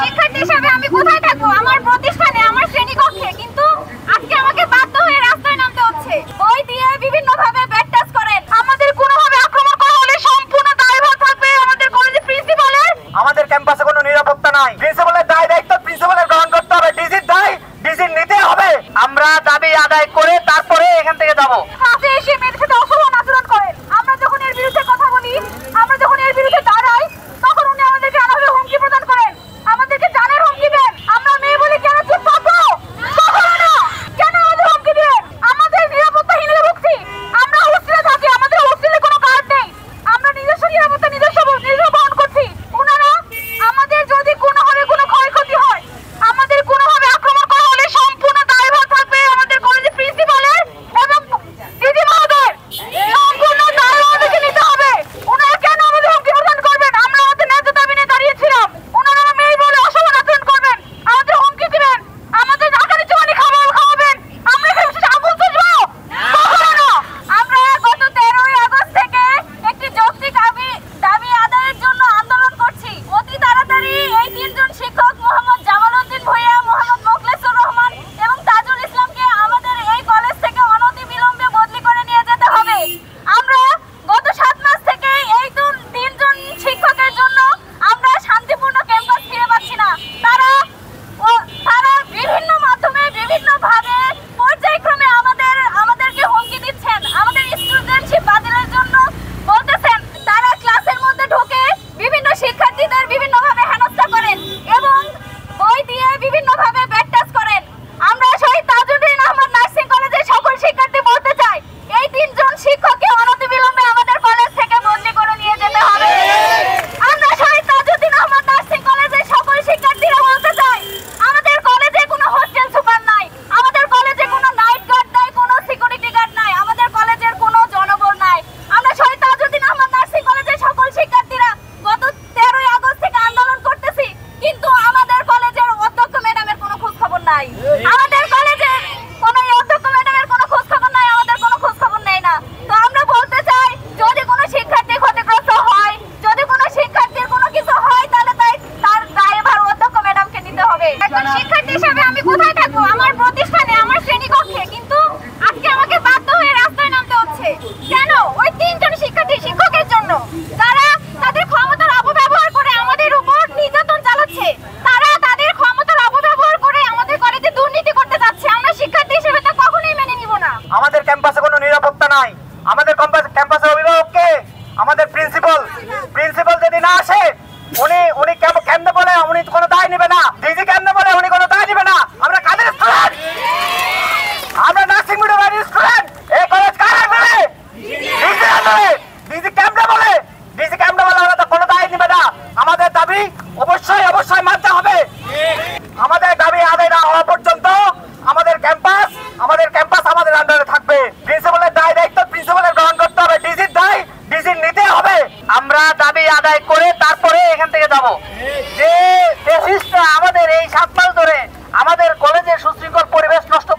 শিক্ষার্থী হিসেবে আমি কোথায় থাকবো? আমার প্রতিষ্ঠানে, আমার শ্রেণীকক্ষে। কিন্তু আজকে আমাকে বাধ্য হয়ে রাস্তায় নামতে হচ্ছে। বই দিয়ে বিভিন্নভাবে ব্যাট টাচ করেন। আমাদের কোনোভাবে আক্রমণ করা হলে সম্পূর্ণ দায়ভার থাকবে আমাদের কলেজের প্রিন্সিপালের। আমাদের ক্যাম্পাসে কোনো নিরাপত্তা নাই। প্রিন্সিপালের দায়িত্ব প্রিন্সিপালের গ্রহণ করতে হবে। ডিসির দায় ডিসির নিতে হবে। আমরা দাবি আদায় করে তারপরে এখান থেকে যাবো। ক্লাসে এসে মেয়েদের সাথে অসমান আচরণ করেন। আমরা যখন এর বিরুদ্ধে কথা বলি, আমরা যখন এর বিরুদ্ধে দাঁড়াই, তখন উনি আমাদেরকে আলাদা হুমকি প্রদান করেন। আমাদেরকে জানের হুমকি দেন। আমরা মেয়ে বলে কেন চুপ থাকবো? কখনো না। কেন আমাদের হুমকি দেন? আমাদের নিরাপত্তাহীনতা ভুগছি। আমরা হোস্টেলে থাকি, আমাদের হোস্টেলে কোনো গার্ড নেই। আমরা নিজস্ব নিরাপত্তা নিজস্ব বহন করছি। ওনারা আমাদের যদি কোনোভাবে কোনো ক্ষয়ক্ষতি হয়, আমাদের কোনোভাবে আক্রমণ করা হলে সম্পূর্ণ দায়ভার থাকবে আমাদের কলেজের প্রিন্সিপালের এবং দিদি মহোদয়। সম্পূর্ণ দায় আমাদেরকে নিতে হবে। ওনারা কেন আমাদের হুমকি প্রদান করবেন? আমরা আমাদের ন্যায্য দাবি নিয়ে দাঁড়িয়েছিলাম। ওনারা মেয়ে বলে অসমান আচরণ করবেন, আমাদের হুমকি দিবেন, আমাদের ঢাকারি চুয়ানি খাওয়াবেন। আমরা এখানে আগুন তুলবো? কখনো না। আমরা গত 13ই আগস্ট থেকে একটি যৌক্তিক দাবি আদায়ের জন্য আন্দোলন করছি। অতি তাড়াতাড়ি এই তিনজন শিক্ষক মোহাম্মদ জামাল উদ্দিন ভূঁইয়া, মোহাম্মদ মোখলেসুর রহমান এবং তাজুল ইসলামকে আমাদের এই কলেজ থেকে অনতিবিলম্বে বদলি করে নিয়ে যেতে হবে। আমরা গত 7 মাস থেকে এই তিনজন শিক্ষকের জন্য আমরা শান্তিপূর্ণ ক্যাম্পাস ফিরে পাচ্ছি না। তারা বিভিন্ন মাধ্যমে বিভিন্নভাবে পর্যায়ক্রমে আমাদেরকে হুমকি দিচ্ছেন। আমাদের স্টুডেন্টশিপ বাতিলের জন্য বলতেছেন। তারা ক্লাসের মধ্যে ঢুকে বিভিন্ন শিক্ষার্থীদের বিভিন্নভাবে হেনস্থা করেন এবং বই দিয়ে বিভিন্নভাবে ব্যাট টাচ করেন। আমরা শহীদ তাজউদ্দিন আহমদ নার্সিং কলেজের সকল শিক্ষার্থী বলতে চাই, এই তিনজন শিক্ষককে অনতিবিলম্বে আমাদের কলেজ থেকে বদলি করে নিয়ে যেতে হবে। আমরা শহীদ তাজউদ্দিন আহমদ নার্সিং কলেজের সকল শিক্ষার্থীরা বলতে চাই, আমাদের কলেজে কোনো হোস্টেল সুপার নাই, আমাদের কলেজে কোনো নাইট গার্ড নাই, কোনো সিকিউরিটি গার্ড নাই, আমাদের কলেজের কোনো জনবল নাই। আমরা শহীদ তাজউদ্দিন আহমদ নার্সিং কলেজের সকল শিক্ষার্থীরা গত 13ই আগস্ট থেকে আন্দোলন করতেছি, কিন্তু আমাদের কলেজের অধ্যক্ষ ম্যাডামের কোনো খোঁজ খবর নাই। আমাদের কলেজের কোনো অধ্যক্ষ ম্যাডামের কোনো খোঁজ খবর নাই, আমাদের কোনো খোঁজ খবর নেই না। তো আমরা বলতে চাই, যদি কোনো শিক্ষার্থী ক্ষতিগ্রস্ত হয়, যদি কোনো শিক্ষার্থীর কোনো কিছু হয়, তাহলে তার দায়ভার অধ্যক্ষ ম্যাডামকে নিতে হবে। একজন শিক্ষার্থী হিসেবে আমি কোথায় থাকবো? আমার প্রতিষ্ঠানে, আমার শ্রেণীকক্ষে। কিন্তু আজকে আমাকে বাধ্য হয়ে রাস্তায় নামতে হচ্ছে। কেন? ওই তিনজন শিক্ষকের জন্য, যারা তাদের ক্ষমতার অপব্যবহার করে আমাদের উপর নির্যাতন চালাচ্ছে। তারা তাদের ক্ষমতার অপব্যবহার করে আমাদের কলেজে দুর্নীতি করতে যাচ্ছে। আমরা শিক্ষার্থী হিসেবে তা কখনোই মেনে নিব না। আমাদের ক্যাম্পাসে কোনো নিরাপত্তা নাই। আমাদের ক্যাম্পাসের অভিভাবককে আমাদের প্রিন্সিপাল যদি না আসে, উনি কেমনে বলে উনি কোনো দায় নেবে না। ডিজি কেমনে বলে উনি কোনো দায় নেবে না। আমরা কাদের স্টুডেন্ট? আমরা নার্সিং মিডিয়ামের স্টুডেন্ট। এই কলেজ কার আন্ডারে? ডিজি আন্ডারে। ডিজি কেমনে বলে আমরা তো কোনো দায় নেবে না। আমাদের দাবি অবশ্যই মানতে হবে। আমাদের দাবি আদায় না হওয়া পর্যন্ত আমাদের ক্যাম্পাস আমাদের আন্ডারে থাকবে। প্রিন্সিপালের দায়িত্ব প্রিন্সিপালের গ্রহণ করতে হবে। ডিসির দায় ডিসির নিতে হবে। আমরা দাবি আদায় করে তারপরে এখান থেকে যাব। যে ফ্যাসিস্টরা আমাদের এই 7 মাস ধরে আমাদের কলেজের সুশৃঙ্খল পরিবেশ নষ্ট